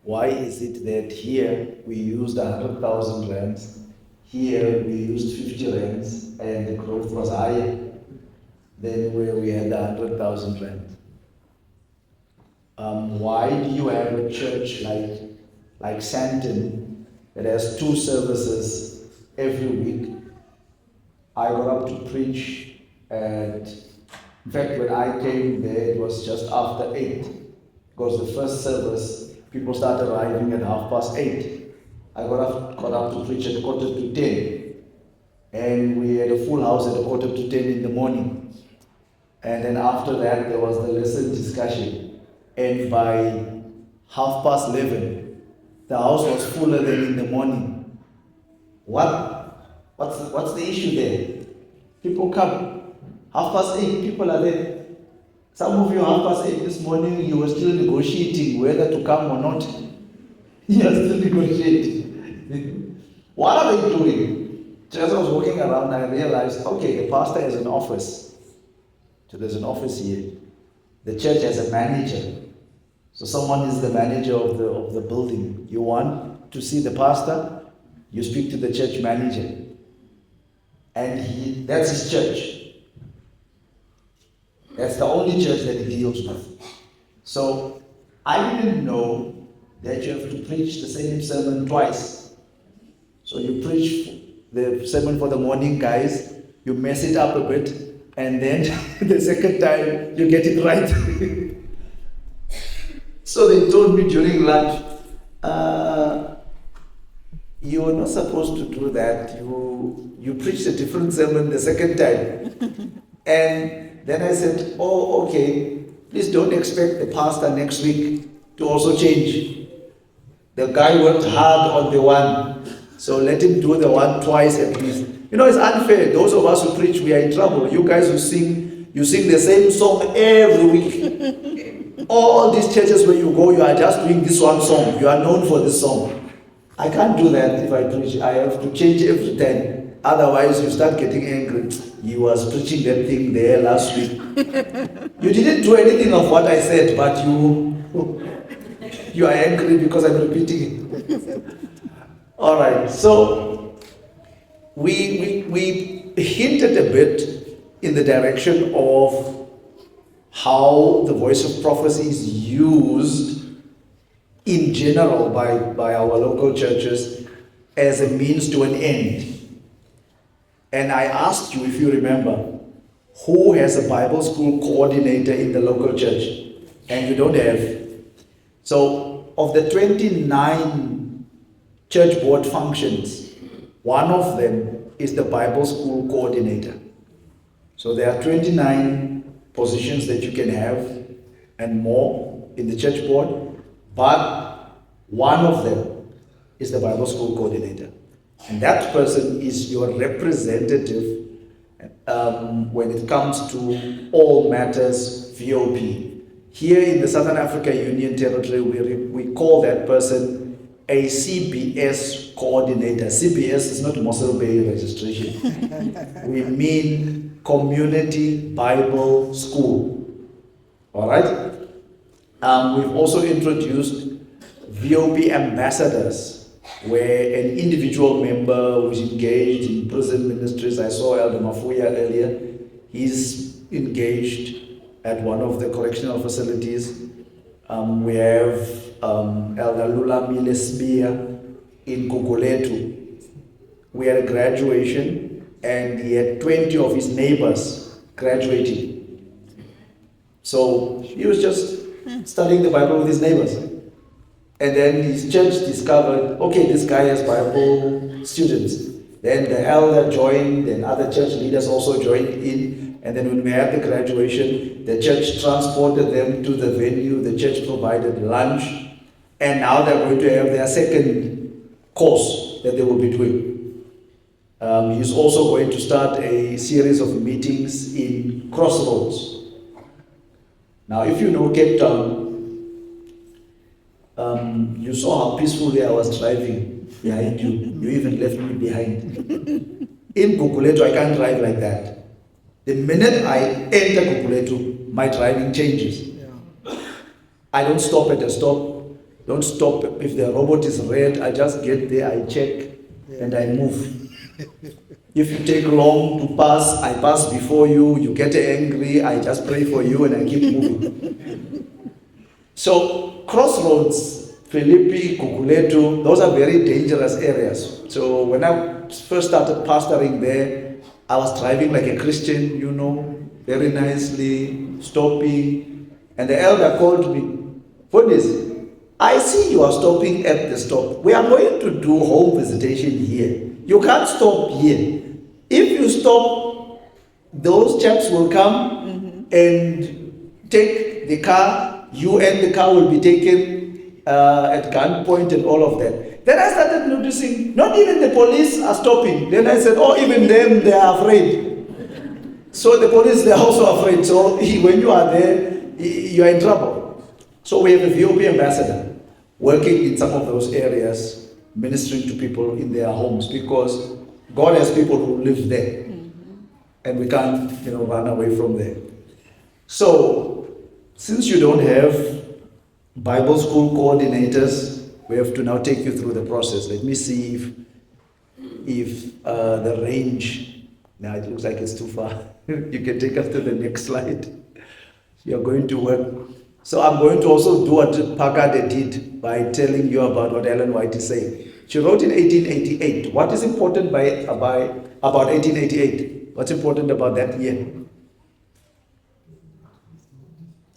Why is it that here we used 100,000 rands, here we used 50 rands, and the growth was higher than where we had 100,000 rand? Why do you have a church like Santon that has 2 services every week? I got up to preach, and in fact, when I came there, it was just after 8, because the first service, people started arriving at 8:30. I got up to preach at 9:45, and we had a full house at 9:45 in the morning. And then after that, there was the lesson discussion, and by 11:30, the house was fuller than in the morning. What's the issue there? People come. 8:30, people are there. Some of you 8:30 this morning, you were still negotiating whether to come or not. You are still negotiating. What are they doing? Just as I was walking around, I realized, okay, the pastor has an office. So there's an office here. The church has a manager. So someone is the manager of the building. You want to see the pastor? You speak to the church manager. And that's his church. That's the only church that he deals with. So I didn't know that you have to preach the same sermon twice. So you preach the sermon for the morning, guys, you mess it up a bit, and then the second time you get it right. So they told me during lunch, you are not supposed to do that. You preached a different sermon the second time. And then I said, oh, okay, please don't expect the pastor next week to also change. The guy worked hard on the one, so let him do the one twice at least. You know, it's unfair. Those of us who preach, we are in trouble. You guys who sing, you sing the same song every week. All these churches where you go, you are just doing this one song. You are known for this song. I can't do that if I preach. I have to change every time. Otherwise, you start getting angry. You was preaching that thing there last week. You didn't do anything of what I said, but you are angry because I'm repeating it. All right. So we hinted a bit in the direction of how the voice of prophecy is used in general by our local churches as a means to an end. And I asked you, if you remember, who has a Bible school coordinator in the local church? And you don't have. So, of the 29 church board functions, one of them is the Bible school coordinator. So there are 29 positions that you can have and more in the church board, but one of them is the Bible school coordinator. And that person is your representative when it comes to all matters VOP. Here in the Southern Africa Union Territory, we call that person a CBS coordinator. CBS is not Mossel Bay registration. We mean Community Bible School. All right? We've also introduced VOP ambassadors, where an individual member who's engaged in prison ministries. I saw Elder Mafuya earlier. He's engaged at one of the correctional facilities. We have Elder Lula Milesbia in Guguletu. We had a graduation, and he had 20 of his neighbors graduating. So he was just studying the Bible with his neighbors. And then his church discovered, okay, this guy has Bible students. Then the elder joined, then other church leaders also joined in. And then when we had the graduation, the church transported them to the venue, the church provided lunch, and now they're going to have their second course that they will be doing. He's also going to start a series of meetings in Crossroads. Now, if you know Cape Town, you saw how peacefully I was driving behind you. You even left me behind. In Guguletu, I can't drive like that. The minute I enter Guguletu, my driving changes. Yeah. I don't stop at a stop. Don't stop. If the robot is red, I just get there, I check, and I move. If you take long to pass, I pass before you, you get angry, I just pray for you and I keep moving. So, crossroads, Philippi, Kukuletu, those are very dangerous areas. So when I first started pastoring there, I was driving like a Christian, very nicely, stopping. And the elder called me, "What is it? I see you are stopping at the stop. We are going to do home visitation here. You can't stop here. If you stop, those chaps will come and take the car. You and the car will be taken at gunpoint and all of that." Then I started noticing, not even the police are stopping. Then I said, oh, even them, they are afraid. So the police, they're also afraid. So when you are there, you are in trouble. So we have a VOP ambassador working in some of those areas, ministering to people in their homes, because God has people who live there. And we can't, run away from there. So, since you don't have Bible school coordinators, we have to now take you through the process. Let me see if the range, now it looks like it's too far. You can take us to the next slide. You're going to work. So I'm going to also do what Pagade did by telling you about what Ellen White is saying. She wrote in 1888. What is important about 1888? What's important about that year?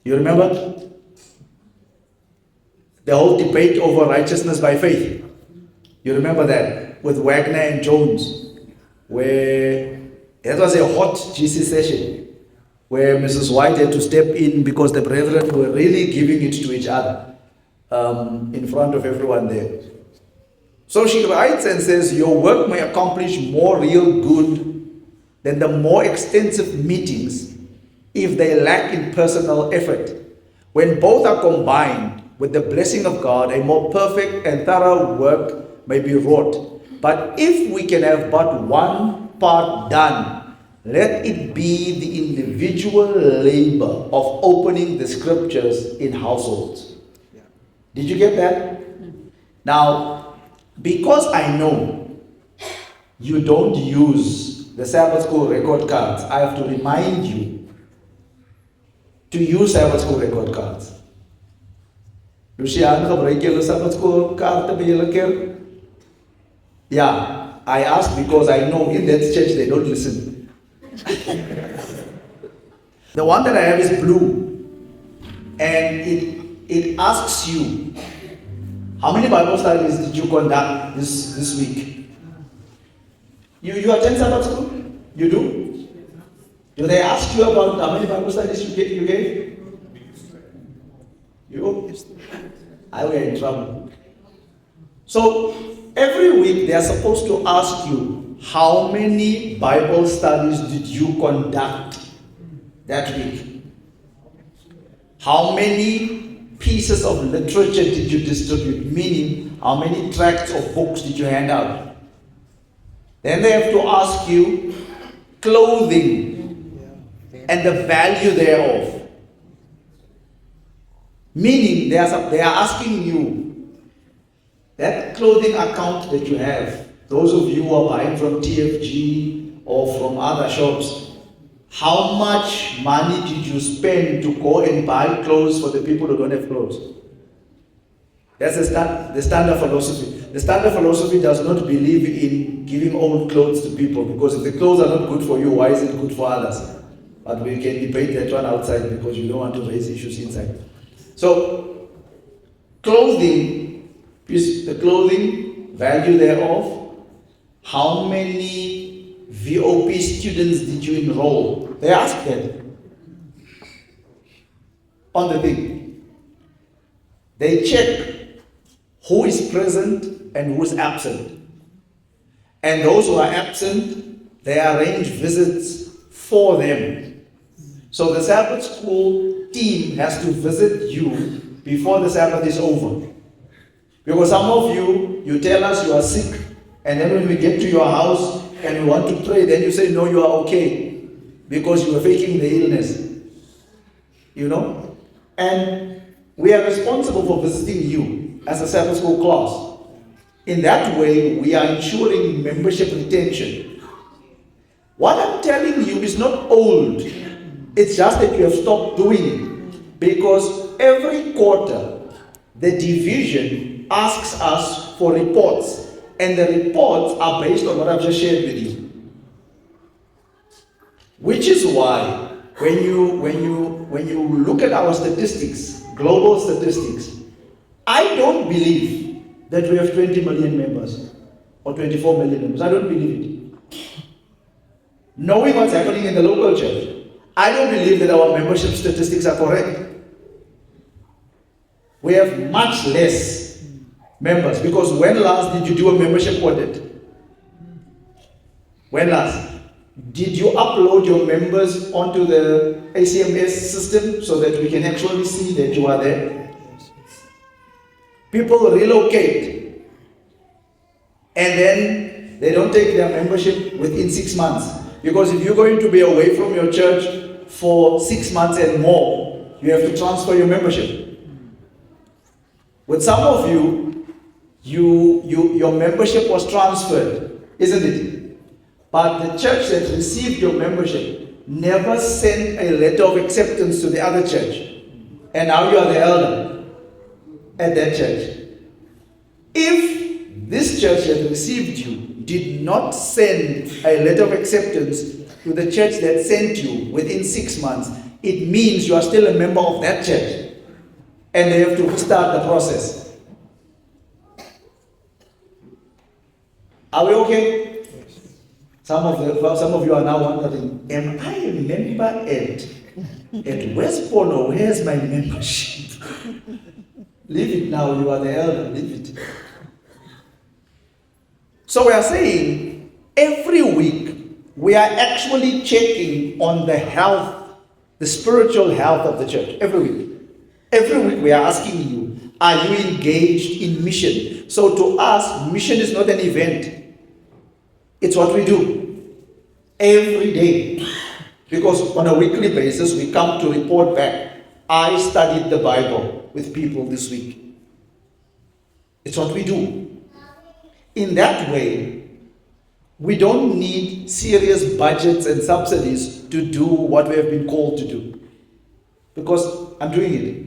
You remember? The whole debate over righteousness by faith. You remember that with Wagner and Jones, where that was a hot GC session, where Mrs. White had to step in because the brethren were really giving it to each other in front of everyone there. So she writes and says, "Your work may accomplish more real good than the more extensive meetings if they lack in personal effort. When both are combined, with the blessing of God, a more perfect and thorough work may be wrought. But if we can have but one part done, let it be the individual labor of opening the scriptures in households." Yeah. Did you get that? Now, because I know you don't use the Sabbath school record cards, I have to remind you to use Sabbath school record cards. Lucian, gebruik julle Sabbath school kaarte by julle kerk? Yeah, I ask because I know in that church they don't listen. The one that I have is blue, and it asks you, how many Bible studies did you conduct this week? You attend Sabbath school? You do? Do they ask you about how many Bible studies you gave? You? I were in trouble. So every week they are supposed to ask you, how many Bible studies did you conduct that week? How many pieces of literature did you distribute? Meaning, how many tracts of books did you hand out? Then they have to ask you clothing and the value thereof. Meaning, they are asking you, that clothing account that you have, those of you who are buying from TFG or from other shops, how much money did you spend to go and buy clothes for the people who don't have clothes? That's the standard philosophy. The standard philosophy does not believe in giving old clothes to people, because if the clothes are not good for you, why is it good for others? But we can debate that one outside because you don't want to raise issues inside. So, clothing, the clothing, value thereof, how many VOP students did you enroll? They ask that on the thing. They check who is present and who is absent. And those who are absent, they arrange visits for them. So the Sabbath school team has to visit you before the Sabbath is over. Because some of you tell us you are sick, and then when we get to your house and we want to pray, then you say, no, you are okay, because you are faking the illness. You know? And we are responsible for visiting you. as a Sabbath school class. In that way, we are ensuring membership retention. What I'm telling you is not old. It's just that you have stopped doing it. Because every quarter, the division asks us for reports. And the reports are based on what I've just shared with you. Which is why, when you look at our statistics, global statistics, I don't believe that we have 20 million members or 24 million members. I don't believe it. Knowing what's happening in the local church, I don't believe that our membership statistics are correct. We have much less members, because when last did you do a membership audit? When last? Did you upload your members onto the ACMS system so that we can actually see that you are there? People relocate and then they don't take their membership within 6 months. Because if you're going to be away from your church for 6 months and more, you have to transfer your membership. With some of you, your membership was transferred, isn't it? But the church that received your membership never sent a letter of acceptance to the other church. And now you are the elder at that church. If this church that received you did not send a letter of acceptance to the church that sent you within 6 months, it means you are still a member of that church. And they have to start the process. Are we okay? Some of you are now wondering, am I a member at West Polo? Where's my membership? Leave it now, you are the elder, leave it. So we are saying, every week, we are actually checking on the health, the spiritual health of the church, every week. Every week we are asking you, are you engaged in mission? So to us, mission is not an event. It's what we do every day. Because on a weekly basis, we come to report back. I studied the Bible with people this week. It's what we do. In that way, we don't need serious budgets and subsidies to do what we have been called to do. Because I'm doing it.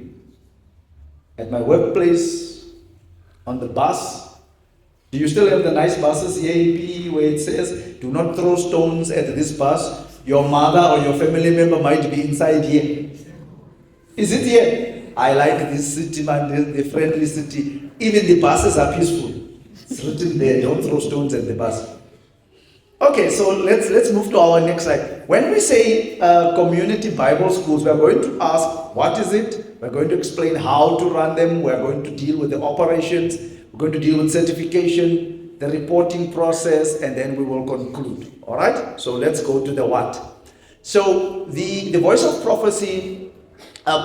At my workplace, on the bus. Do you still have the nice buses here in PE where it says, do not throw stones at this bus. Your mother or your family member might be inside here. Is it here? I like this city, man, the friendly city. Even the buses are peaceful. It's written there, don't throw stones at the bus. Okay, so let's move to our next slide. When we say community Bible schools, we are going to ask, what is it? We're going to explain how to run them. We're going to deal with the operations. We're going to deal with certification, the reporting process, and then we will conclude. All right? So let's go to the what. So the Voice of Prophecy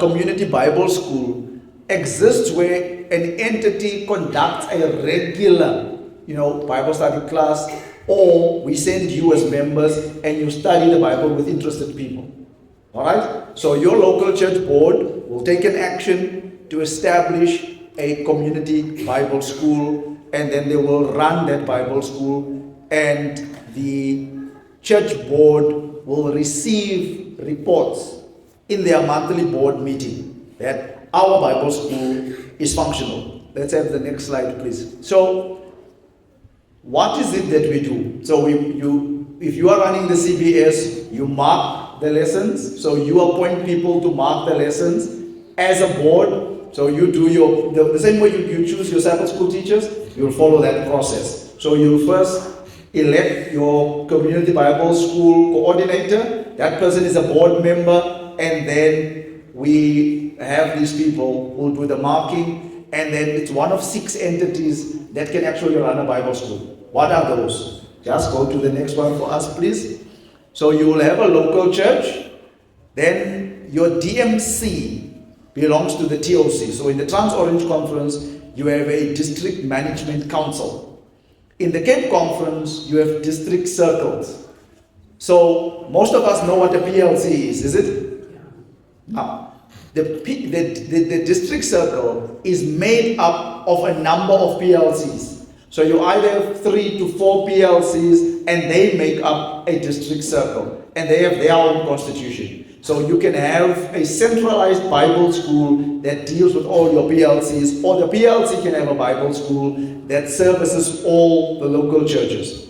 Community Bible School exists where an entity conducts a regular, Bible study class, or we send you as members and you study the Bible with interested people. All right? So your local church board will take an action to establish a community Bible school, and then they will run that Bible school, and the church board will receive reports in their monthly board meeting that our Bible school is functional. Let's have the next slide, please. So, what is it that we do? So if you are running the CBS, you mark the lessons. So you appoint people to mark the lessons as a board. So you do the same way you choose your Sabbath school teachers, you'll follow that process. So you first elect your community Bible school coordinator. That person is a board member, and then we have these people who do the marking, and then it's one of 6 entities that can actually run a Bible school. What are those? Just go to the next one for us, please. So you will have a local church, then your DMC belongs to the TOC. So in the Trans-Orange Conference, you have a district management council. In the Cape Conference, you have district circles. So most of us know what a PLC is it? Now, the district circle is made up of a number of PLCs. So you either have 3 to 4 PLCs and they make up a district circle and they have their own constitution. So you can have a centralized Bible school that deals with all your PLCs, or the PLC can have a Bible school that services all the local churches.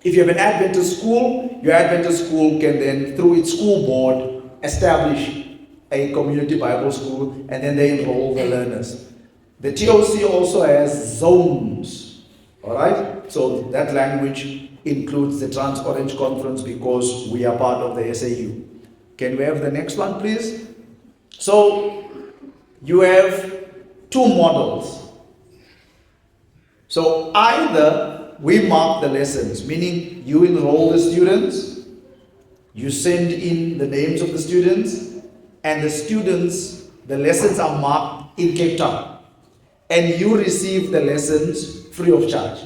If you have an Adventist school, your Adventist school can then, through its school board, establish a community Bible school, and then they enroll the learners. The TOC also has zones, all right? So that language includes the Trans-Orange Conference because we are part of the SAU. Can we have the next one, please? So you have 2 models. So either we mark the lessons, meaning you enroll the students, you send in the names of the students, and the students, the lessons are marked in Cape Town. And you receive the lessons free of charge.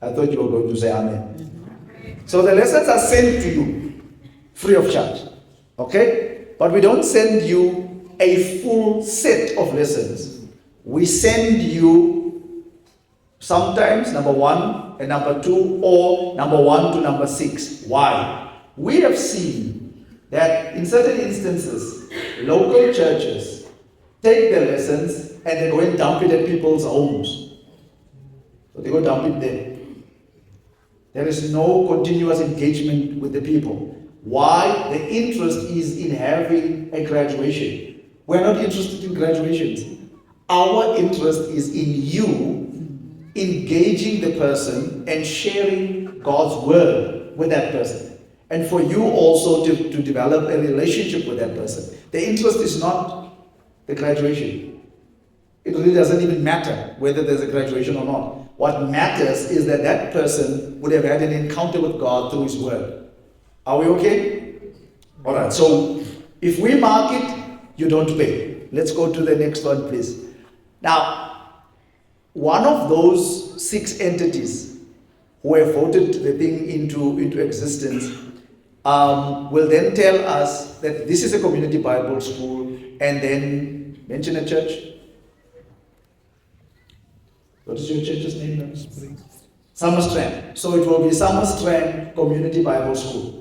I thought you were going to say amen. So the lessons are sent to you free of charge. Okay? But we don't send you a full set of lessons. We send you sometimes number 1 and number 2, or number 1 to number 6. Why? We have seen that in certain instances, local churches take their lessons and they go and dump it at people's homes. So they go dump it there. There is no continuous engagement with the people. Why? The interest is in having a graduation. We're not interested in graduations. Our interest is in you engaging the person and sharing God's word with that person. And for you also to develop a relationship with that person. The interest is not the graduation. It really doesn't even matter whether there's a graduation or not. What matters is that that person would have had an encounter with God through his word. Are we okay? All right, so if we mark it, you don't pay. Let's go to the next one, please. Now, one of those 6 entities who have voted the thing into existence will then tell us that this is a community Bible school, and then mention a church. What is your church's name now? Summerstrand. So it will be Summerstrand Community Bible School.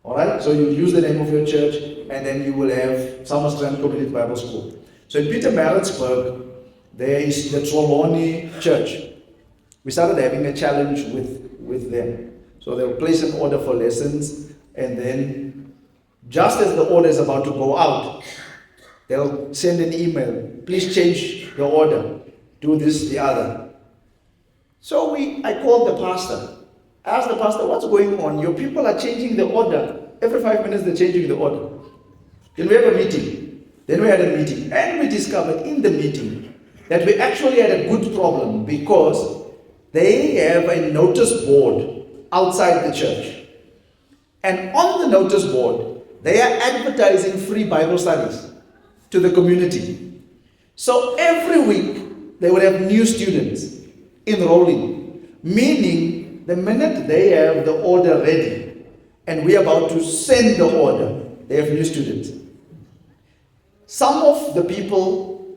All right, so you use the name of your church, and then you will have Summerstrand Community Bible School. So in Pietermaritzburg, there is the Trelawney Church. We started having a challenge with them. So they'll place an order for lessons, and then just as the order is about to go out, they'll send an email. Please change your order. Do this, the other. So I called the pastor. I asked the pastor, what's going on? Your people are changing the order. Every 5 minutes they're changing the order. Then we have a meeting. Then we had a meeting. And we discovered in the meeting that we actually had a good problem because they have a notice board outside the church. And on the notice board, they are advertising free Bible studies to the community. So every week, they would have new students enrolling, meaning the minute they have the order ready and we are about to send the order, they have new students. Some of the people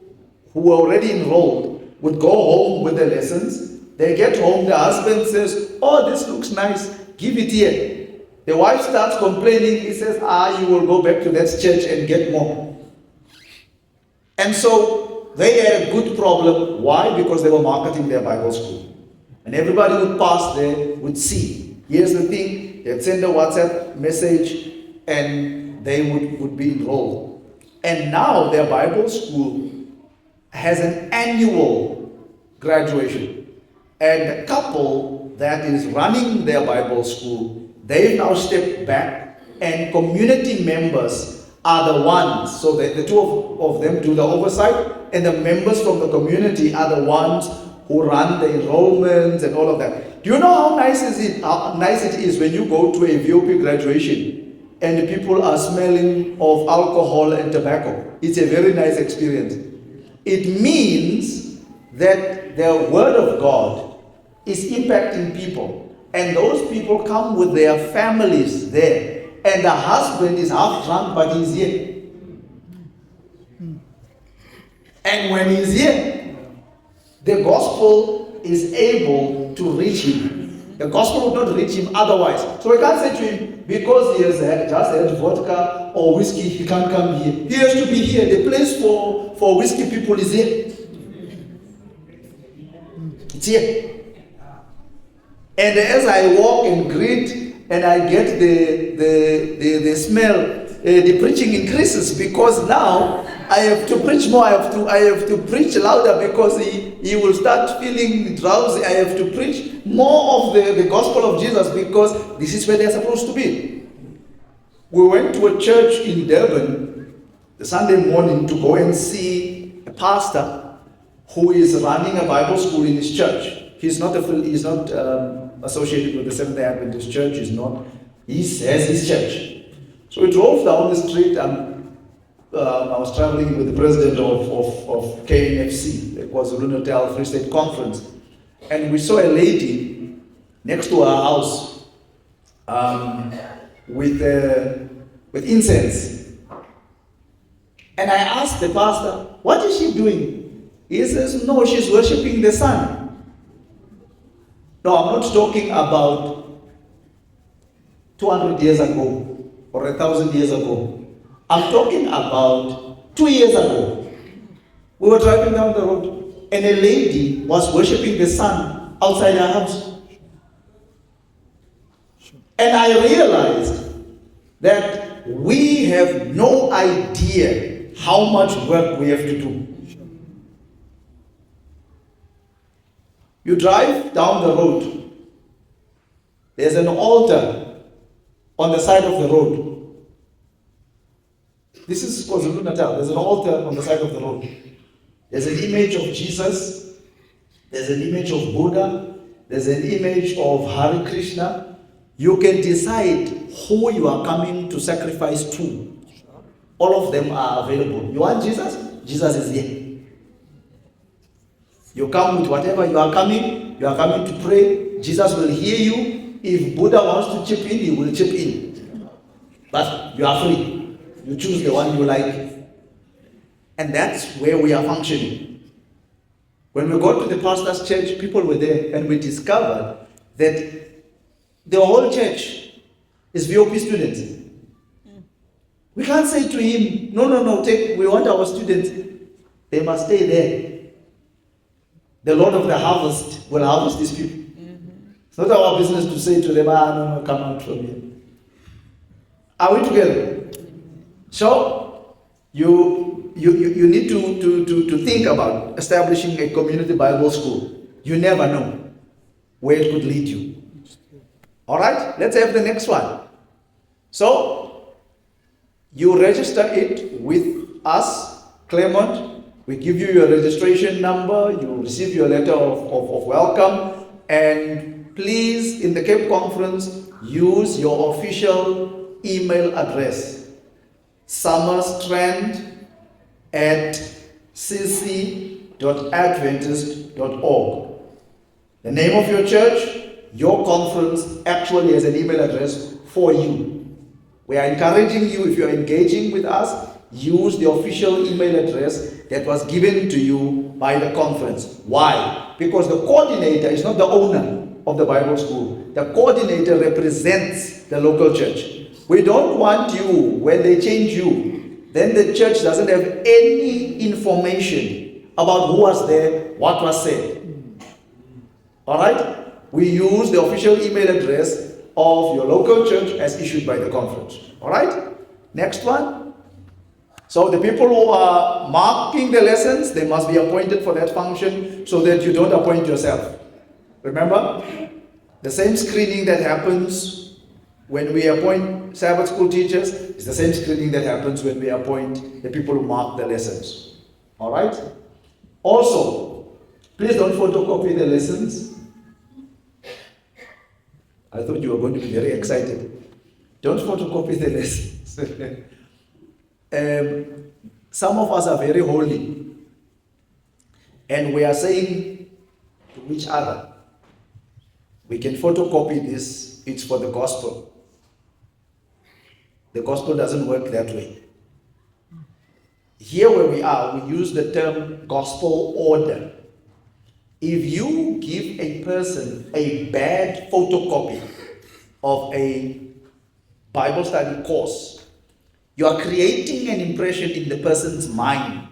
who were already enrolled would go home with their lessons. They get home, the husband says, oh, this looks nice, give it here. The wife starts complaining, he says, you will go back to that church and get more. And so they had a good problem. Why? Because they were marketing their Bible school. And everybody would pass there, would see. Here's the thing, they'd send a WhatsApp message and they would be enrolled. And now their Bible school has an annual graduation. And the couple that is running their Bible school, they've now stepped back, and community members are the ones. So the two of them do the oversight, and the members from the community are the ones who run the enrollments and all of that. Do you know how nice it is when you go to a VOP graduation and the people are smelling of alcohol and tobacco? It's a very nice experience. It means that the word of God is impacting people, and those people come with their families there, and the husband is half drunk but he's here. And when he's here, the gospel is able to reach him. The gospel would not reach him otherwise. So we can't say to him, because he has just had vodka or whiskey, he can't come here. He has to be here. The place for whiskey people is here. It's here. And as I walk and greet, and I get the smell, the preaching increases, because now I have to preach more. I have to preach louder, because he will start feeling drowsy. I have to preach more of the gospel of Jesus, because this is where they're supposed to be. We went to a church in Durban the Sunday morning to go and see a pastor who is running a Bible school in his church. He's not associated with the Seventh-day Adventist Church. He's not. He has his church. So we drove down the street, and I was traveling with the president of KNFC. It was a KwaZulu-Natal Free State Conference. And we saw a lady next to our house with incense. And I asked the pastor, what is she doing? He says, no, she's worshiping the sun. No, I'm not talking about 200 years ago or 1,000 years ago. I'm talking about 2 years ago. We were driving down the road, and a lady was worshiping the sun outside her house. And I realized that we have no idea how much work we have to do. You drive down the road, there's an altar on the side of the road. This is KwaZulu-Natal. There's an altar on the side of the road. There's an image of Jesus. There's an image of Buddha. There's an image of Hare Krishna. You can decide who you are coming to sacrifice to. All of them are available. You want Jesus? Jesus is here. You come with whatever you are coming to pray. Jesus will hear you. If Buddha wants to chip in, he will chip in. But you are free. You choose the one you like. And that's where we are functioning. When we got to the pastor's church, people were there, and we discovered that the whole church is VOP students. We can't say to him, no, we want our students. They must stay there. The Lord of the harvest will harvest these people. It's not our business to say to them, no, come out from here. Are we together? So, you need to think about establishing a community Bible school. You never know where it could lead you. All right, let's have the next one. So, you register it with us, Claremont. We give you your registration number, you receive your letter of welcome, and please, in the Cape Conference, use your official email address, summerstrand@cc.adventist.org. The name of your church, your conference actually has an email address for you. We are encouraging you, if you are engaging with us, use the official email address that was given to you by the conference. Why? Because the coordinator is not the owner of the Bible school. The coordinator represents the local church. We don't want you, when they change you, then the church doesn't have any information about who was there, what was said. All right? We use the official email address of your local church as issued by the conference. All right? Next one. So the people who are marking the lessons, they must be appointed for that function so that you don't appoint yourself. Remember? The same screening that happens when we appoint Sabbath school teachers is the same screening that happens when we appoint the people who mark the lessons. All right? Also, please don't photocopy the lessons. I thought you were going to be very excited. Don't photocopy the lessons. Some of us are very holy, and we are saying to each other, we can photocopy this, it's for the gospel. The gospel doesn't work that way. here where we are, we use the term gospel order. If you give a person a bad photocopy of a Bible study course, you are creating an impression in the person's mind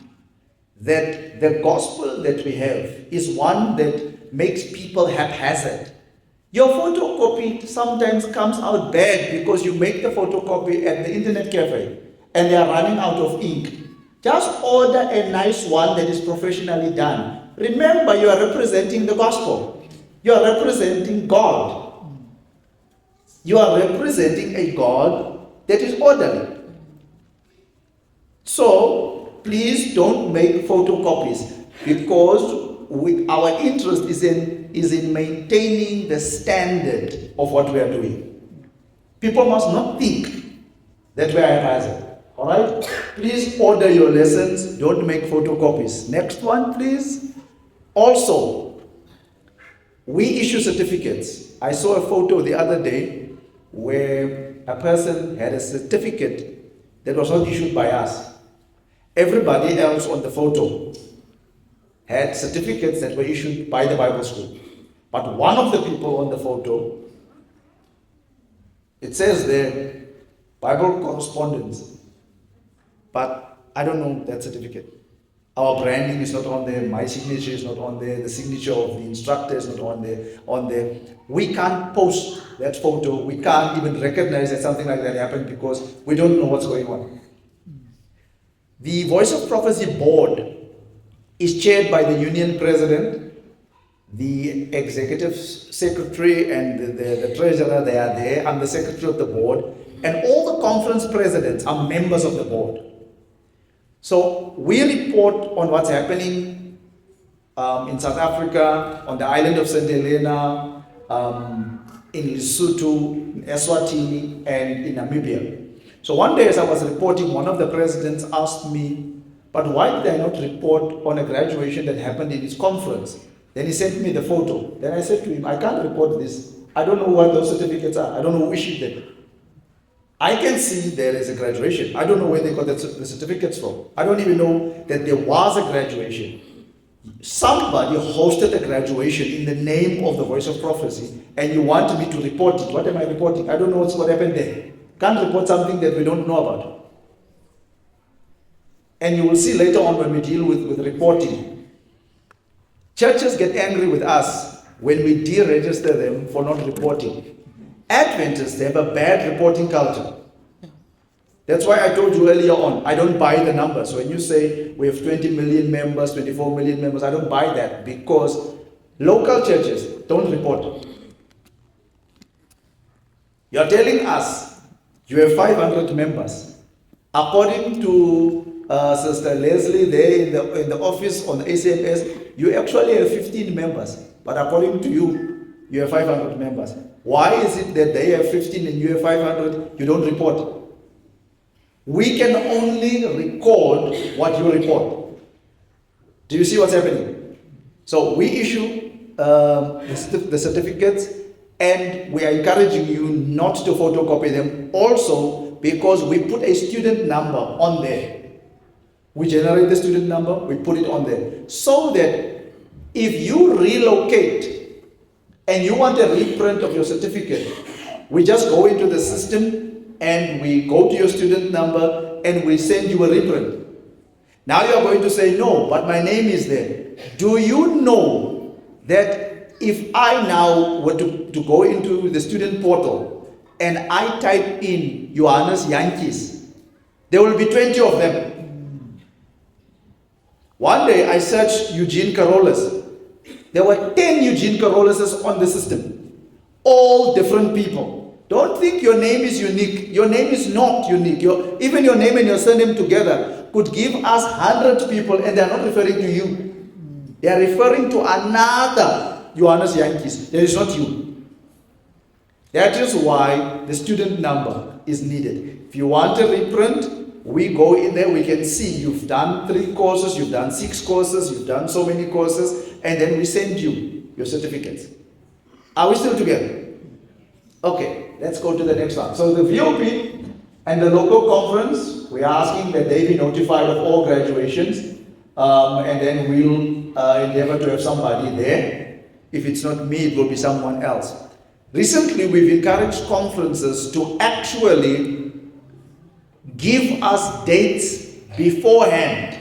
that the gospel that we have is one that makes people haphazard. Your photocopy sometimes comes out bad because you make the photocopy at the internet cafe and they are running out of ink. Just order a nice one that is professionally done. Remember, you are representing the gospel. You are representing God. You are representing a God that is orderly. So, please don't make photocopies because our interest is in maintaining the standard of what we are doing. People must not think that we are haphazard. All right? Please order your lessons. Don't make photocopies. Next one, please. Also, we issue certificates. I saw a photo the other day where a person had a certificate that was not issued by us. Everybody else on the photo had certificates that were issued by the Bible school. But one of the people on the photo, it says there, Bible correspondence. But I don't know that certificate. Our branding is not on there, my signature is not on there, the signature of the instructor is not on there. We can't post that photo, we can't even recognize that something like that happened because we don't know what's going on. The Voice of Prophecy board is chaired by the union president, the executive secretary, and the treasurer. They are there. I'm the secretary of the board, and all the conference presidents are members of the board. So we report on what's happening in South Africa, on the island of St. Helena, in Lesotho, in Eswatini, and in Namibia. So one day as I was reporting, one of the presidents asked me, but why did I not report on a graduation that happened in his conference? Then he sent me the photo. Then I said to him, I can't report this. I don't know what those certificates are. I don't know who issued them. I can see there is a graduation. I don't know where they got the certificates from. I don't even know that there was a graduation. Somebody hosted a graduation in the name of the Voice of Prophecy, and you want me to report it. What am I reporting? I don't know what happened there. Can't report something that we don't know about. And you will see later on when we deal with reporting. Churches get angry with us when we deregister them for not reporting. Adventists have a bad reporting culture. That's why I told you earlier on, I don't buy the numbers. When you say we have 20 million members, 24 million members, I don't buy that because local churches don't report. You're telling us you have 500 members. According to Sister Leslie there in the office on the ACMS, you actually have 15 members. But according to you, you have 500 members. Why is it that they have 15 and you have 500, you don't report? We can only record what you report. Do you see what's happening? So we issue the certificates, and we are encouraging you not to photocopy them also because we put a student number on there. We generate the student number, we put it on there. So that if you relocate and you want a reprint of your certificate, we just go into the system and we go to your student number and we send you a reprint. Now you are going to say, no, but my name is there. Do you know that if I now were to go into the student portal and I type in Johannes Yankees, there will be 20 of them. One day I searched Eugene Carolus. There were 10 Eugene Caroluses on the system. All different people. Don't think your name is unique. Your name is not unique. Even your name and your surname together could give us 100 people, and they are not referring to you. They are referring to another Johannes Yankees. There is not you. That is why the student number is needed. If you want a reprint, we go in there, we can see you've done 3 courses, you've done 6 courses, you've done so many courses, and then we send you your certificates. Are we still together? Okay, let's go to the next one. So the VOP And the local conference, we are asking that they be notified of all graduations, and then we'll endeavor to have somebody there. If it's not me, it will be someone else. Recently, we've encouraged conferences to actually give us dates beforehand.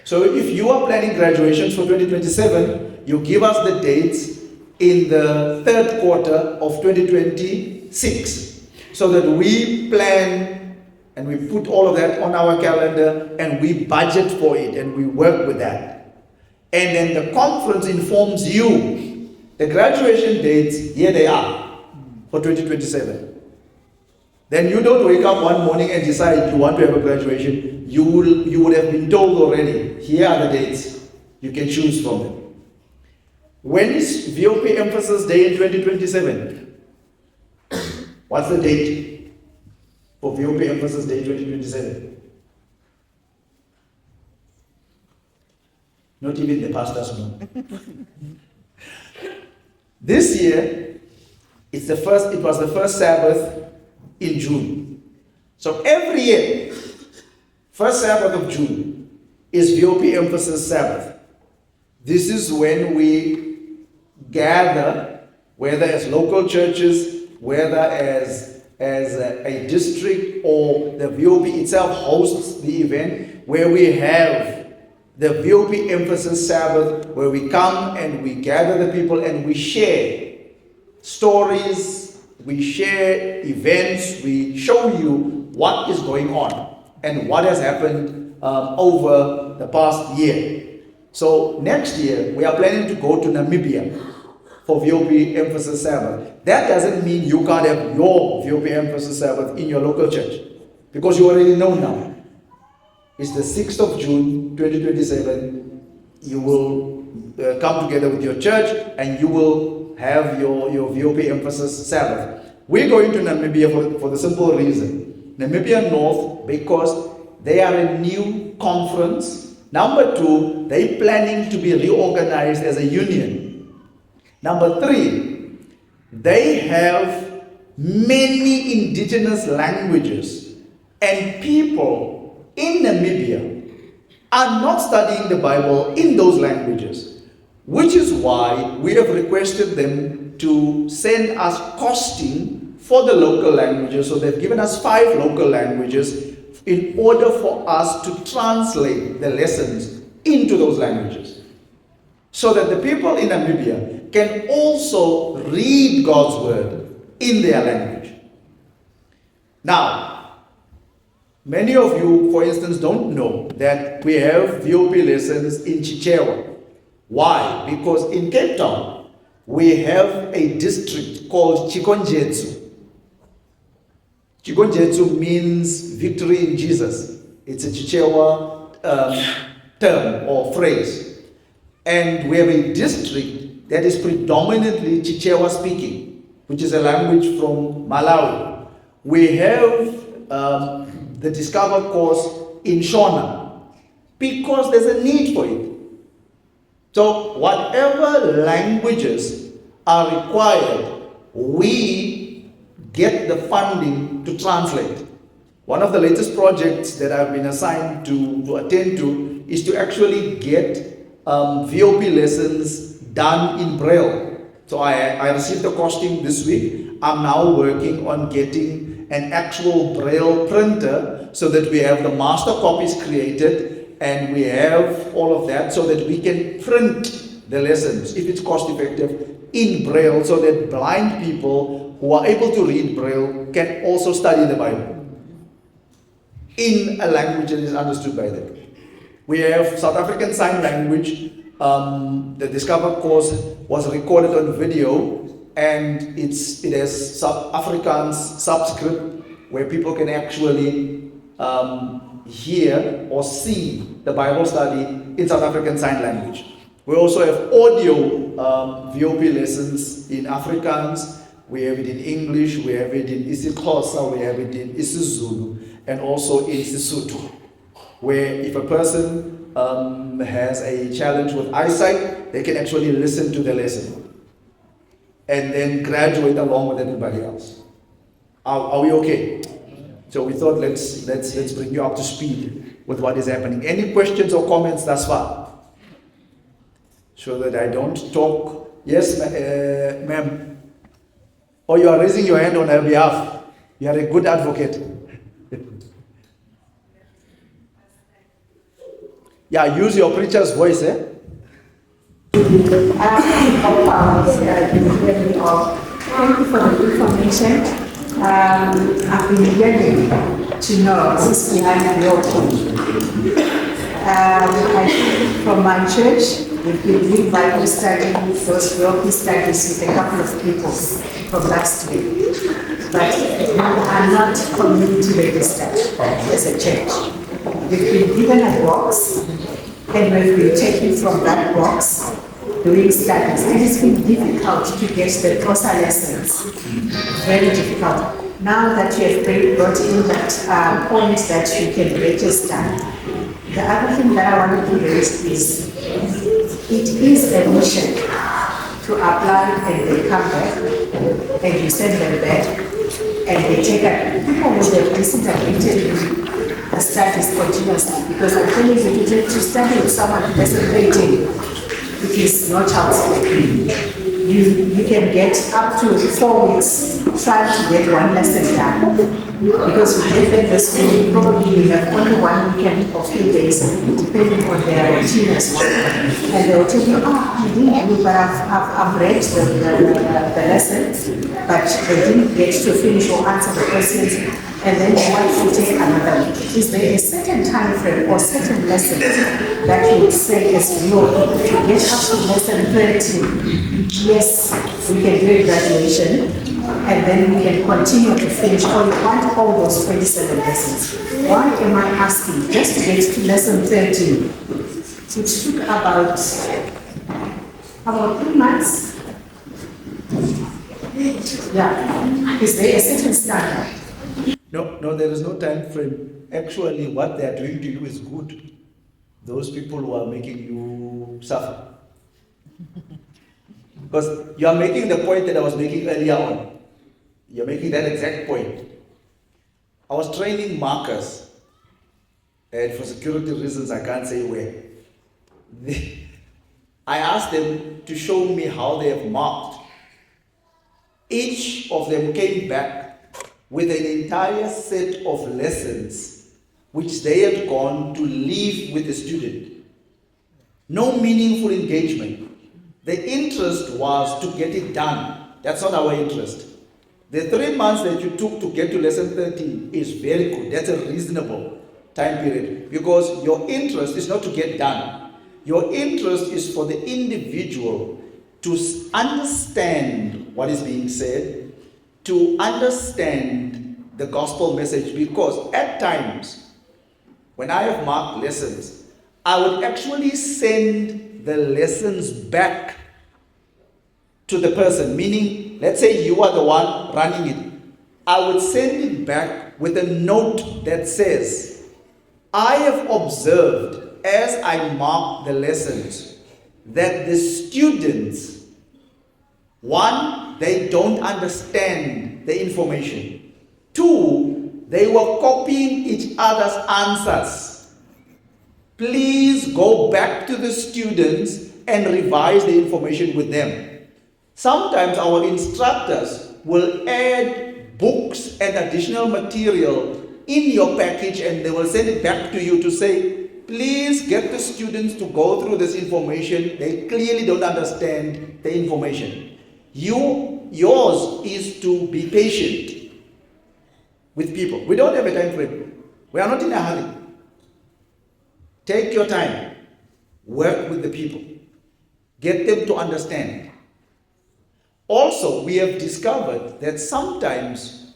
So if you are planning graduations for 2027, you give us the dates in the third quarter of 2026, so that we plan and we put all of that on our calendar and we budget for it and we work with that. And then the conference informs you the graduation dates, here they are for 2027. Then you don't wake up one morning and decide you want to have a graduation. You would have been told already, here are the dates. You can choose from them. When is VOP Emphasis Day in 2027? What's the date for VOP Emphasis Day 2027? Not even the pastors know. This year, it was the first Sabbath in June. So every year, first Sabbath of June is VOP Emphasis Sabbath. This is when we gather, whether as local churches, whether as a district, or the VOP itself hosts the event, where we have the VOP Emphasis Sabbath, where we come and we gather the people and we share stories, we share events, we show you what is going on and what has happened over the past year. So next year, we are planning to go to Namibia for VOP Emphasis Sabbath. That doesn't mean you can't have your VOP Emphasis Sabbath in your local church, because you already know now. It's the 6th of June, 2027. You will come together with your church and you will have your VOP Emphasis Sabbath. We're going to Namibia for the simple reason. Namibia North, because they are a new conference. Number 2, they're planning to be reorganized as a union. Number 3, they have many indigenous languages, and people in Namibia are not studying the Bible in those languages, which is why we have requested them to send us costing for the local languages. So they've given us 5 local languages in order for us to translate the lessons into those languages, so that the people in Namibia can also read God's word in their language. Now, many of you, for instance, don't know that we have VOP lessons in Chichewa. Why? Because in Cape Town, we have a district called Chikonjetsu. Chikonjetsu means victory in Jesus. It's a Chichewa term or phrase. And we have a district that is predominantly Chichewa speaking, which is a language from Malawi. We have the Discover course in Shona, because there's a need for it. So whatever languages are required, we get the funding to translate. One of the latest projects that I've been assigned to attend to is to actually get VOP lessons done in Braille. So I received the costing this week. I'm now working on getting an actual Braille printer so that we have the master copies created and we have all of that so that we can print the lessons, if it's cost effective, in Braille, so that blind people who are able to read Braille can also study the Bible in a language that is understood by them. We have South African Sign Language. The Discover course was recorded on video, and it has Afrikaans subscript where people can actually hear or see the Bible study in South African Sign Language. We also have audio VOP lessons in Afrikaans. We have it in English, we have it in isiXhosa, we have it in isiZulu, and also in Sesotho, where if a person has a challenge with eyesight, they can actually listen to the lesson and then graduate along with everybody else. Are we okay? So we thought let's bring you up to speed with what is happening. Any questions or comments thus far? So that I don't talk. Yes, ma'am. Or you are raising your hand on her behalf. You are a good advocate. Yeah, use your preacher's voice, eh? Thank you for the information. I've been getting to know who's behind your team. I think from my church, we've been doing Bible study, those Bible studies with a couple of people from last week. But we are not community registered as a church. We've been given a box, and we've been taken from that box doing studies. It has been difficult to get the closer lessons. Very difficult. Now that you have brought in that point that you can register, the other thing that I wanted to raise is it is a mission to apply and they come back and you send them back and they take it. People with the recent ability the studies continuously, because I'm telling you, to study with someone who doesn't pay it is no child's play. You can get up to 4 weeks trying to get one lesson done. Because we get them this week, probably we have only 1 weekend or few days, depending on their routine as well. And they'll tell you, I didn't do, but I've read the lessons, but they didn't get to finish or answer the questions, and then they want to take another week. Is there a certain time frame or certain lessons that you would say is real to get up to lesson 13? Yes, we can do a graduation, and then we can continue to finish, or you want all those 27 lessons. Why am I asking? Just to get to lesson 13, it took about 3 months. Yeah, is there a certain standard? No, there is no time frame. Actually, what they are doing to you is good. Those people who are making you suffer. Because you are making the point that I was making earlier on. You're making that exact point. I was training markers, and for security reasons, I can't say where. I asked them to show me how they have marked. Each of them came back with an entire set of lessons which they had gone to leave with the student. No meaningful engagement. The interest was to get it done. That's not our interest. The 3 months that you took to get to lesson 13 is very good. That's a reasonable time period, because your interest is not to get done. Your interest is for the individual to understand what is being said, to understand the gospel message, because at times, when I have marked lessons, I would actually send the lessons back to the person, meaning, let's say you are the one running it. I would send it back with a note that says, I have observed as I mark the lessons that the students, one, they don't understand the information. Two, they were copying each other's answers. Please go back to the students and revise the information with them. Sometimes our instructors will add books and additional material in your package, and they will send it back to you to say, please get the students to go through this information. They clearly don't understand the information. Yours is to be patient with people. We don't have a time frame. We are not in a hurry. Take your time. Work with the people. Get them to understand. Also, we have discovered that sometimes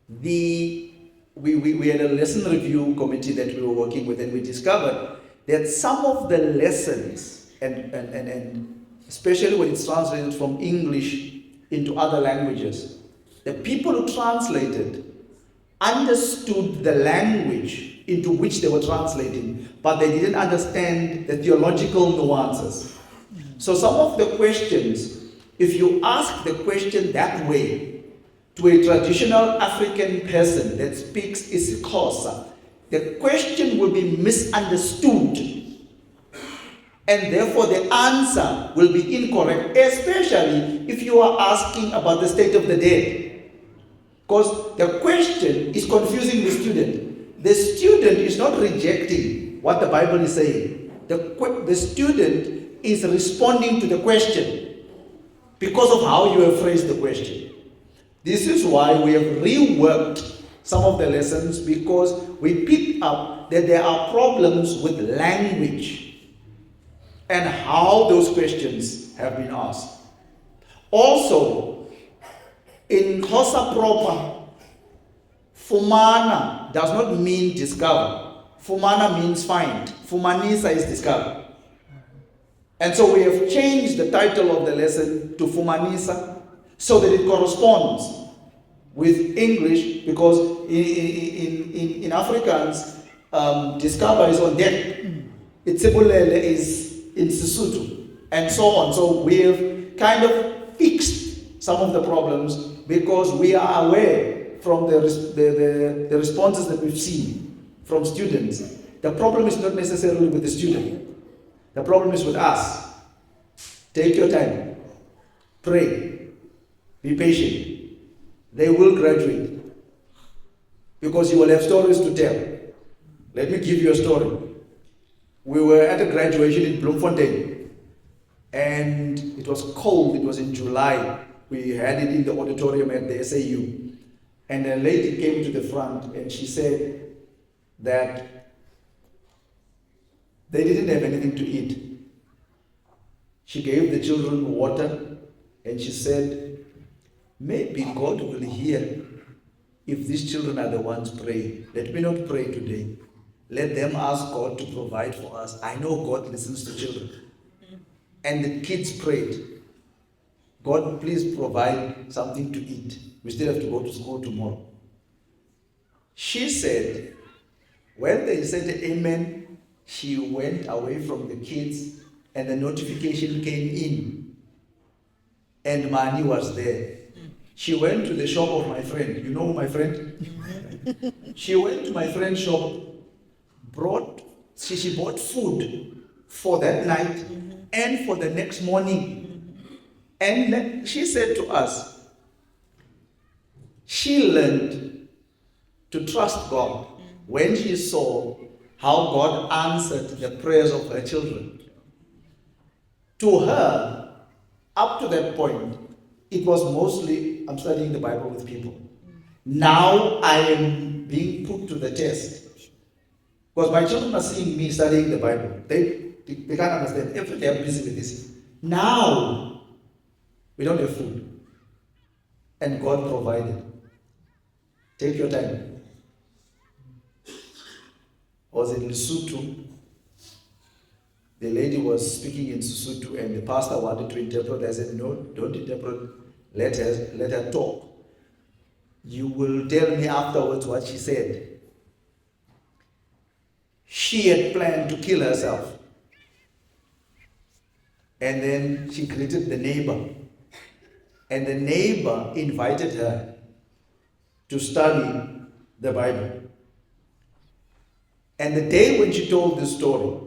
we had a lesson review committee that we were working with, and we discovered that some of the lessons, and especially when it's translated from English into other languages, the people who translated understood the language into which they were translating, but they didn't understand the theological nuances. So some of the questions, if you ask the question that way, to a traditional African person that speaks isiXhosa, the question will be misunderstood, and therefore the answer will be incorrect, especially if you are asking about the state of the dead. Because the question is confusing the student. The student is not rejecting what the Bible is saying. The student is responding to the question because of how you have phrased the question. This is why we have reworked some of the lessons, because we picked up that there are problems with language and how those questions have been asked. Also, in Xhosa proper, fumana does not mean discover. Fumana means find. Fumanisa is discover. And so we have changed the title of the lesson to Fumanisa so that it corresponds with English, because in Afrikaans, discover is on deck. Itsibulele is in Sesotho, and so on. So we have kind of fixed some of the problems because we are aware from the responses that we've seen from students. The problem is not necessarily with the student. The problem is with us. Take your time. Pray. Be patient. They will graduate because you will have stories to tell. Let me give you a story. We were at a graduation in Bloemfontein, and it was cold. It was in July. We had it in the auditorium at the SAU. And a lady came to the front and she said that they didn't have anything to eat. She gave the children water and she said, maybe God will hear if these children are the ones praying. Let me not pray today. Let them ask God to provide for us. I know God listens to children. And the kids prayed, God, please provide something to eat. We still have to go to school tomorrow. She said, when they said amen, she went away from the kids and the notification came in. And money was there. She went to the shop of my friend. You know my friend? She went to my friend's shop, she bought food for that night and for the next morning. And she said to us, she learned to trust God when she saw how God answered the prayers of her children. To her, up to that point, it was mostly, I'm studying the Bible with people. Now I am being put to the test. Because my children are seeing me studying the Bible. They can't understand. They are busy with this. Now, we don't have food. And God provided. Take your time. I was in Lesotho. The lady was speaking in Sesotho and the pastor wanted to interpret. I said, no, don't interpret. Let her talk. You will tell me afterwards what she said. She had planned to kill herself. And then she greeted the neighbor. And the neighbor invited her to study the Bible. And the day when she told this story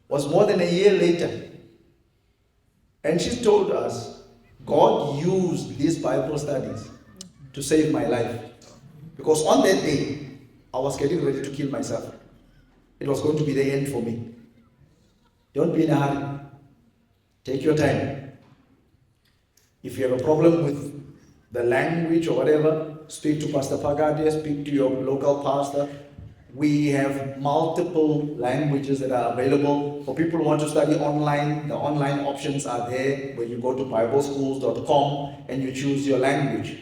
was more than a year later. And she told us, God used these Bible studies to save my life. Because on that day, I was getting ready to kill myself. It was going to be the end for me. Don't be in a hurry. Take your time. If you have a problem with the language or whatever, speak to Pastor Pagade, speak to your local pastor. We have multiple languages that are available. For people who want to study online, the online options are there when you go to BibleSchools.com and you choose your language.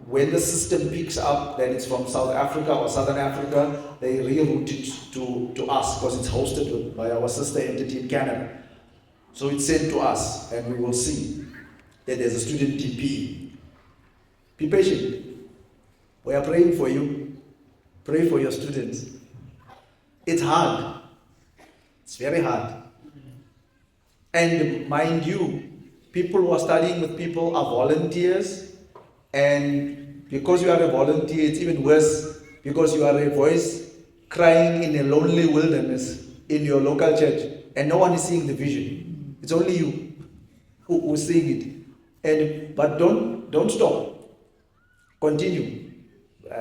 When the system picks up that it's from South Africa or Southern Africa, they reroute it to us because it's hosted by our sister entity in Canada. So it's sent to us and we will see that there's a student TP. Be patient. We are praying for you. Pray for your students. It's hard. It's very hard. And mind you, people who are studying with people are volunteers. And because you are a volunteer, it's even worse because you are a voice crying in a lonely wilderness in your local church and no one is seeing the vision. It's only you who's seeing it. But don't stop. Continue.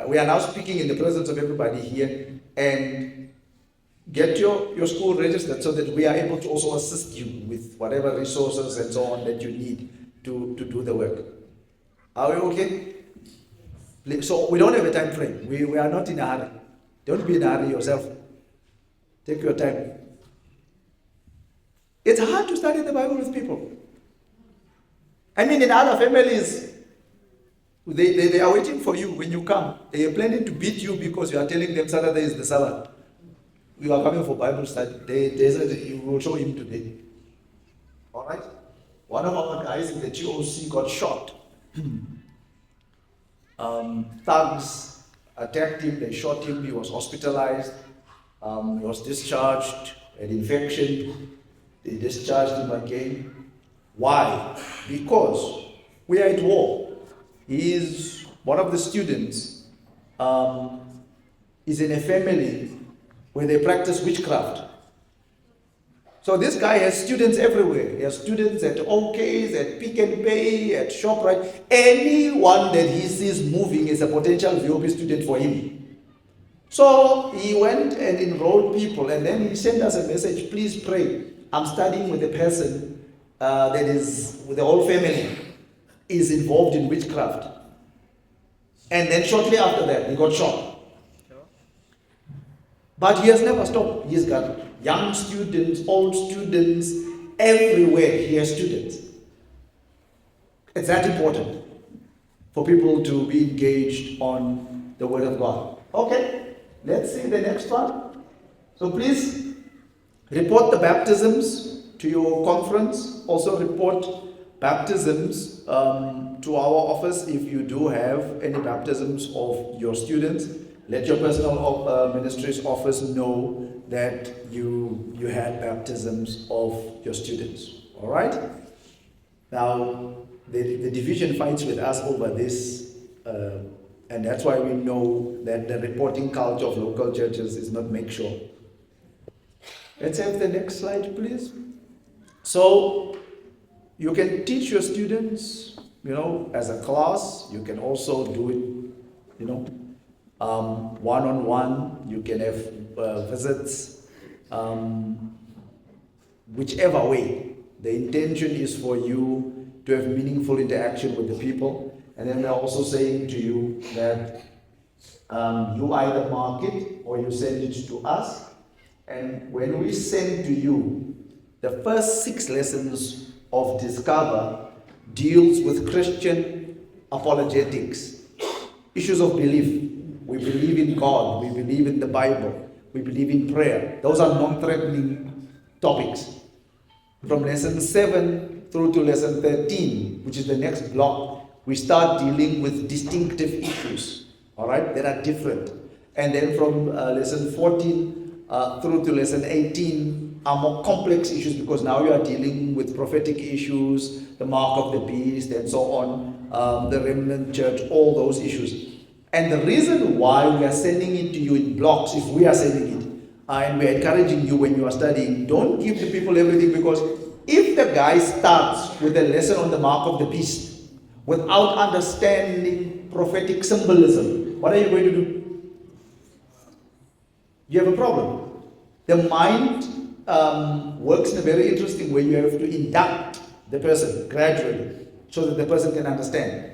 We are now speaking in the presence of everybody here, and get your school registered so that we are able to also assist you with whatever resources and so on that you need to do the work. Are we okay? So we don't have a time frame. We are not in a hurry. Don't be in a hurry yourself. Take your time. It's hard to study the Bible with people. I mean, in other families, they are waiting for you when you come. They are planning to beat you because you are telling them Saturday is the Sabbath. You are coming for Bible study. They said you will show him today. All right? One of our guys in the GOC got shot. Thugs attacked him, they shot him, he was hospitalized, he was discharged, an infection, they discharged him again. Why? Because we are at war. He is one of the students, is in a family where they practice witchcraft. So this guy has students everywhere. He has students at OK's, at Pick and Pay, at ShopRite. Anyone that he sees moving is a potential VOP student for him. So he went and enrolled people, and then he sent us a message, please pray. I'm studying with a person that is, with the whole family, is involved in witchcraft. And then shortly after that, he got shot. But he has never stopped. He's got young students, old students, everywhere he has students. It's that important for people to be engaged on the Word of God. Okay, let's see the next one. So please report the baptisms to your conference. Also report baptisms to our office if you do have any baptisms of your students. Let your personal ministries office know that you had baptisms of your students. All right? Now, the division fights with us over this, and that's why we know that the reporting culture of local churches is not make sure. Let's have the next slide, please. So, you can teach your students, as a class. You can also do it, one-on-one. You can have visits, whichever way. The intention is for you to have meaningful interaction with the people. And then we're also saying to you that you either mark it or you send it to us. And when we send to you, the first 6 lessons of Discover deals with Christian apologetics, issues of belief. We believe in God, we believe in the Bible, we believe in prayer. Those are non-threatening topics. From lesson 7 through to lesson 13, which is the next block, we start dealing with distinctive issues, all right, that are different. And then from lesson 14 through to lesson 18 are more complex issues, because now you are dealing with prophetic issues, the mark of the beast, and so on, the remnant church, all those issues. And the reason why we are sending it to you in blocks, if we are sending it, and we're encouraging you when you are studying, don't give the people everything, because if the guy starts with a lesson on the mark of the beast without understanding prophetic symbolism, what are you going to do? You have a problem. The mind works in a very interesting way. You have to induct the person gradually so that the person can understand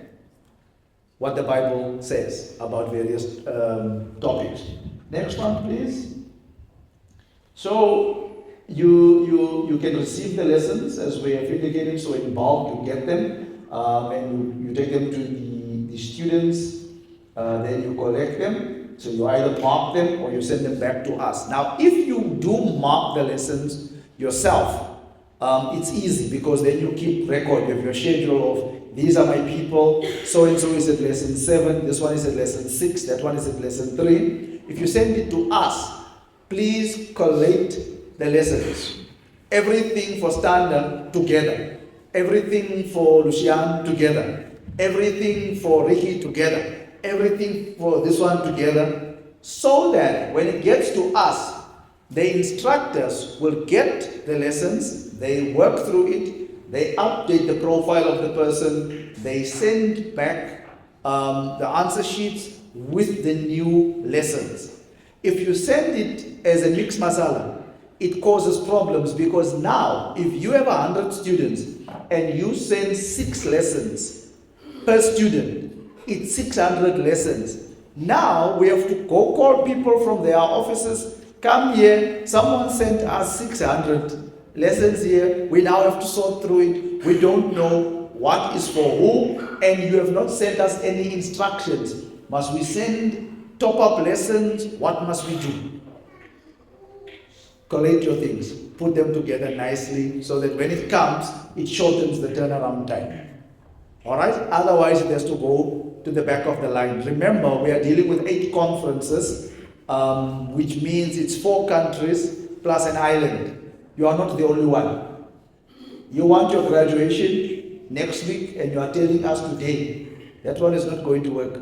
what the Bible says about various topics. Next one, please. So you can receive the lessons as we have indicated. So in bulk, you get them, and you take them to the students. Then you collect them. So you either mark them or you send them back to us. Now, if you do mark the lessons yourself, it's easy, because then you keep record of your schedule of, these are my people, so-and-so is at lesson 7, this one is at lesson 6, that one is at lesson 3. If you send it to us, please collate the lessons. Everything for Standard together. Everything for Lucian together. everything for Ricky together, everything for this one together, so that when it gets to us, the instructors will get the lessons, they work through it, they update the profile of the person, they send back the answer sheets with the new lessons. If you send it as a mixed masala, it causes problems, because now if you have 100 students and you send 6 lessons per student, it's 600 lessons. Now we have to go call people from their offices, come here, someone sent us 600 lessons here, we now have to sort through it, we don't know what is for who, and you have not sent us any instructions. Must we send top-up lessons? What must we do? Collate your things, put them together nicely so that when it comes, it shortens the turnaround time. All right? Otherwise, it has to go to the back of the line. Remember, we are dealing with 8 conferences, which means it's 4 countries plus an island. You are not the only one. You want your graduation next week and you are telling us today. That one is not going to work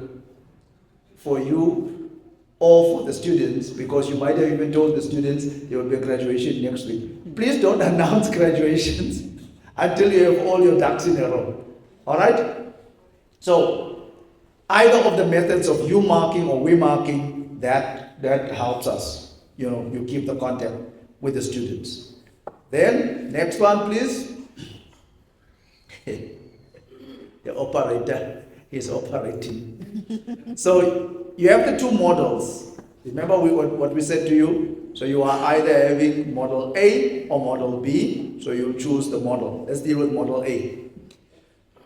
for you or for the students, because you might have even told the students there will be a graduation next week. Please don't announce graduations until you have all your ducks in a row. All right? So, either of the methods of you marking or we marking, that helps us. You know, you keep the contact with the students. Then, next one, please. The operator is operating. So, you have the 2 models. Remember what we said to you? So you are either having model A or model B. So you choose the model. Let's deal with model A.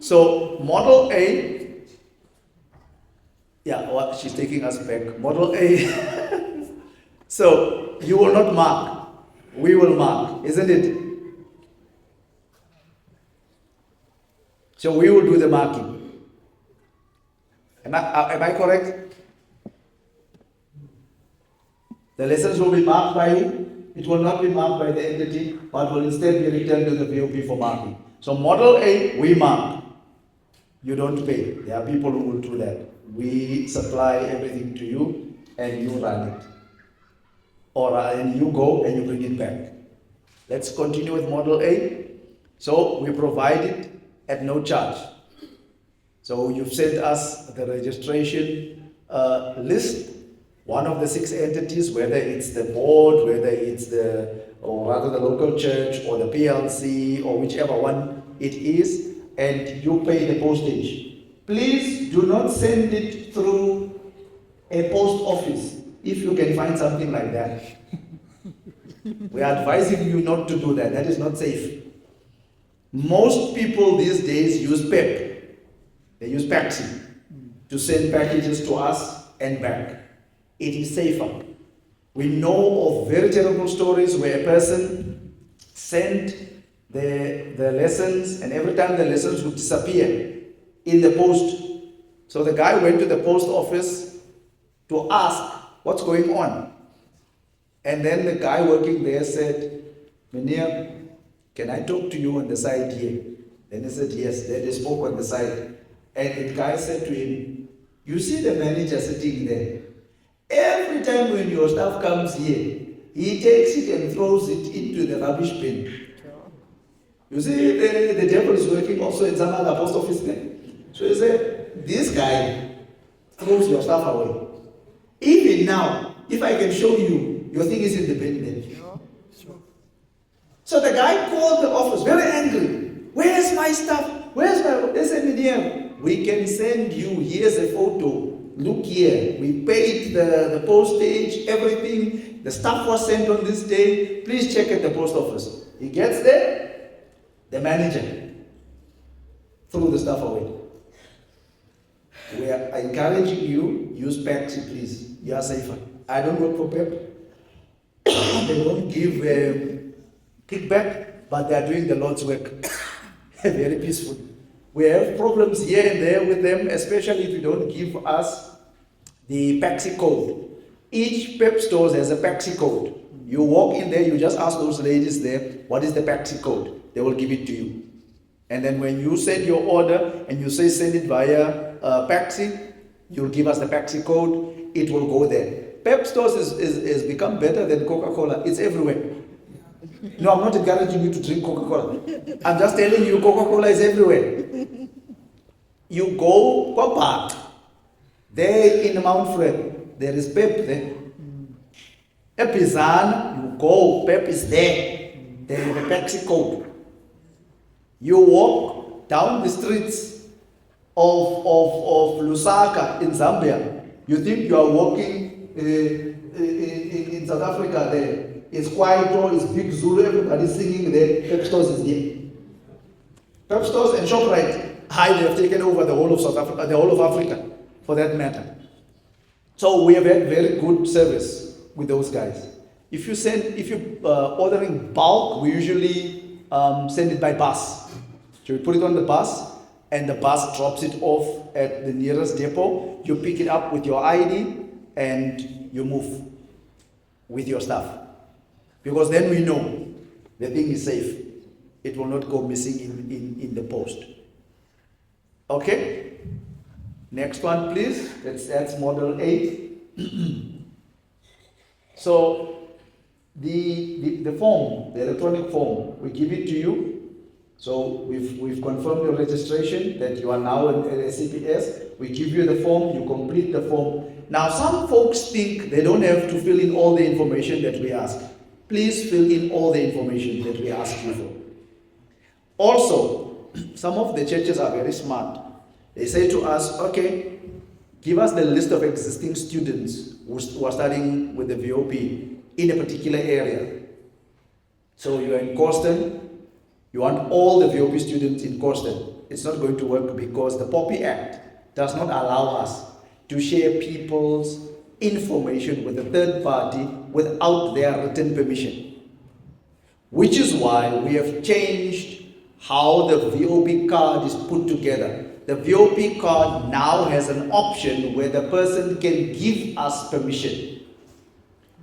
So model A, yeah, well, she's taking us back. Model A. So you will not mark. We will mark, isn't it? So we will do the marking. Am I correct? The lessons will be marked by you. It will not be marked by the entity, but will instead be returned to the VOP for marking. So model A, we mark. You don't pay. There are people who will do that. We supply everything to you and you run it. And you go and you bring it back. Let's continue with model A. So we provide it at no charge. So you've sent us the registration list. One of the 6 entities, whether it's the board, whether it's or rather the local church or the PLC or whichever one it is, and you pay the postage. Please do not send it through a post office if you can find something like that. We are advising you not to do that. That is not safe. Most people these days use PEP. They use Paxi to send packages to us and back. It is safer. We know of very terrible stories where a person sent the lessons, and every time the lessons would disappear in the post. So the guy went to the post office to ask what's going on. And then the guy working there said, "Meneer, can I talk to you on the side here?" Then he said, yes. Then they spoke on the side. And the guy said to him, "You see the manager sitting there? Every time when your staff comes here, he takes it and throws it into the rubbish bin." You see, the devil is working also in some other post office there. So he said, "This guy throws your stuff away. Even now, if I can show you, your thing is in the bin there." So the guy called the office, very angry. "Where's my stuff? Where's my..." They said, "Meneer, we can send you, here's a photo. Look here, we paid the postage, everything. The stuff was sent on this day. Please check at the post office." He gets there, the manager threw the stuff away. We are encouraging you, use Paxi, please. You are safer. I don't work for PEP. They don't give kickback, but they are doing the Lord's work. Very peaceful. We have problems here and there with them, especially if you don't give us the Paxi code. Each PEP store has a Paxi code. You walk in there, you just ask those ladies there, what is the Paxi code? They will give it to you. And then when you send your order and you say send it via Paxi, you'll give us the Paxi code, it will go there. Pep Stores is become better than Coca-Cola. It's everywhere. No, I'm not encouraging you to drink Coca-Cola. I'm just telling you Coca-Cola is everywhere. You go Copa, there in Mount Fred, there is Pep there. Epizan, you go, Pep is there. There is a Paxi code. You walk down the streets of Lusaka in Zambia. You think you are walking in South Africa there. It's Kwaito, it's Big Zulu, everybody's singing there. Pep Stores is there. Pep Stores and ShopRite, they have taken over the whole of South Africa, the whole of Africa, for that matter. So we have had very good service with those guys. If you ordering bulk, we usually send it by bus. So we put it on the bus, and the bus drops it off at the nearest depot. You pick it up with your ID, and you move with your stuff. Because then we know the thing is safe. It will not go missing in the post. Okay? Next one, please. That's model 8. So, the form, the electronic form, we give it to you. So we've confirmed your registration that you are now a CPS. We give you the form, you complete the form. Now some folks think they don't have to fill in all the information that we ask. Please fill in all the information that we ask you for. Also, some of the churches are very smart. They say to us, okay, give us the list of existing students who are studying with the VOP in a particular area. So you are in Corsten, you want all the VOP students in Corsten. It's not going to work because the POPI Act does not allow us to share people's information with a third party without their written permission. Which is why we have changed how the VOP card is put together. The VOP card now has an option where the person can give us permission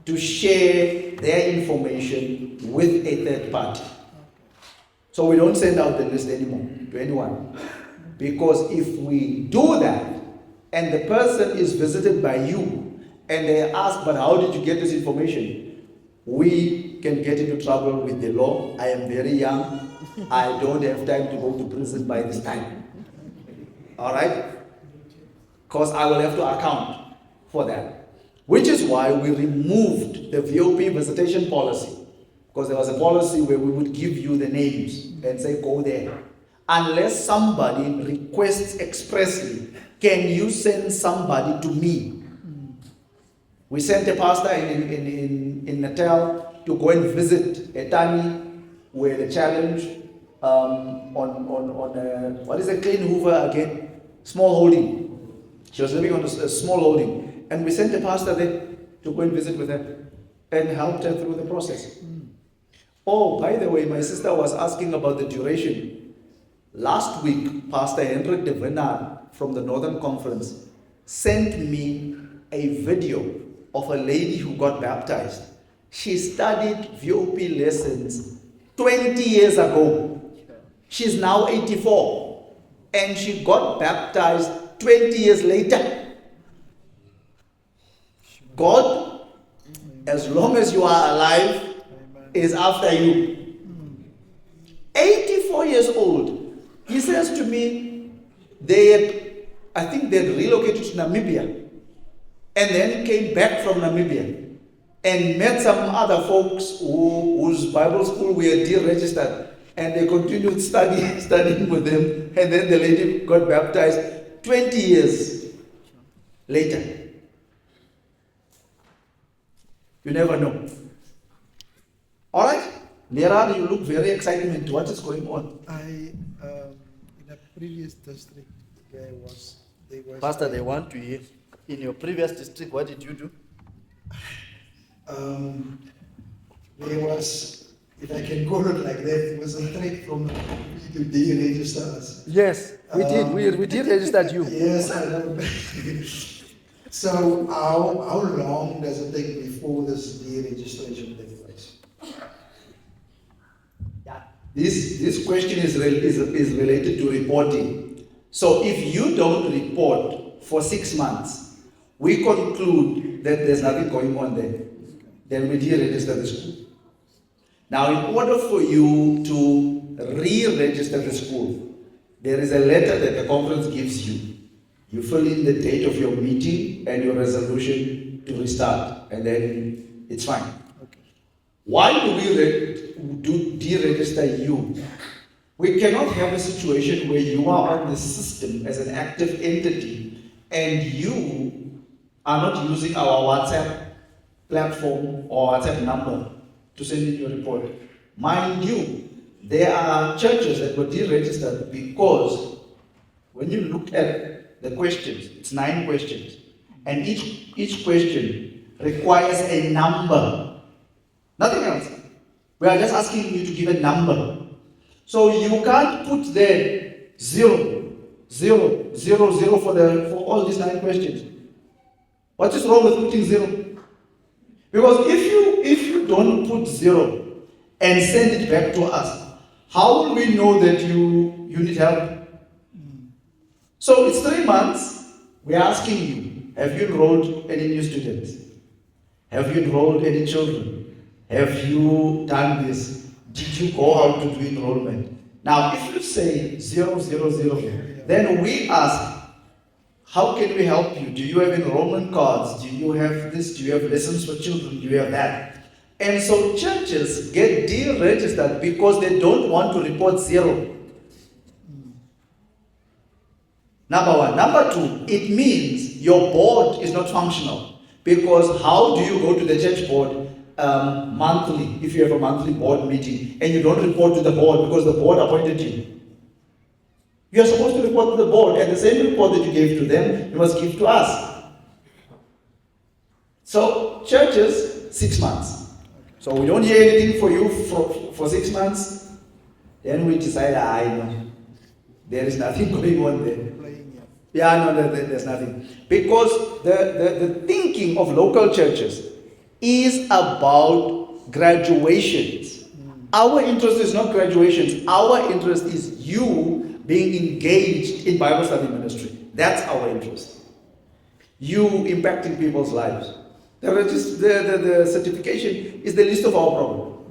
to share their information with a third party. So we don't send out the list anymore to anyone. Because if we do that, and the person is visited by you, and they ask, but how did you get this information? We can get into trouble with the law. I am very young. I don't have time to go to prison by this time. All right? Because I will have to account for that. Which is why we removed the VOP visitation policy. Because there was a policy where we would give you the names and say, go there. Unless somebody requests expressly, can you send somebody to me? We sent a pastor in Natal to go and visit Etani, where the challenge on what is a clean Hoover again? Small holding. She was living on a small holding. And we sent a pastor there to go and visit with her and helped her through the process. Oh, by the way, my sister was asking about the duration. Last week, Pastor Hendrik de Venard from the Northern Conference sent me a video of a lady who got baptized. She studied VOP lessons 20 years ago. She's now 84. And she got baptized 20 years later. God, as long as you are alive, is after you. 84 years old. He says to me, I think they had relocated to Namibia and then came back from Namibia and met some other folks whose Bible school were deregistered, and they continued studying with them, and then the lady got baptized 20 years later. You never know. All right, Lera, you look very excited. What is going on? In a previous district, there was Pastor, they want to hear. In your previous district, what did you do? There was, if I can call it like that, it was a threat from to deregister us. Yes, we did. We did register you. Yes, I know. So how long does it take before this deregistration takes place? Yeah. This question is related to reporting. So if you don't report for 6 months, we conclude that there's nothing going on there. Then we deregister the school. Now, in order for you to re-register the school, there is a letter that the conference gives you. You fill in the date of your meeting and your resolution to restart, and then it's fine. Why do we deregister you? We cannot have a situation where you are on the system as an active entity and you are not using our WhatsApp platform or WhatsApp number to send in your report. Mind you, there are churches that were deregistered because when you look at the questions, it's 9 questions, and each question requires a number. Nothing else. We are just asking you to give a number. So you can't put there 0, 0, 0, 0 for all these 9 questions. What is wrong with putting 0? Because if you don't put 0 and send it back to us, how will we know that you need help? So it's 3 months. We're asking you, have you enrolled any new students? Have you enrolled any children? Have you done this? Did you go out to do enrollment? Now, if you say 0, 0, 0, then we ask, how can we help you? Do you have enrollment cards? Do you have this? Do you have lessons for children? Do you have that? And so churches get deregistered because they don't want to report 0. Number 1. Number 2, it means your board is not functional. Because how do you go to the church board monthly, if you have a monthly board meeting, and you don't report to the board because the board appointed you? You are supposed to report to the board, and the same report that you gave to them, you must give to us. So, churches, 6 months. So we don't hear anything for you for 6 months, then we decide, no, there is nothing going on there. Yeah, no, there's nothing. Because the thinking of local churches is about graduations. Our interest is not graduations. Our interest is you being engaged in Bible study ministry. That's our interest. You impacting people's lives. The certification is the least of our problem.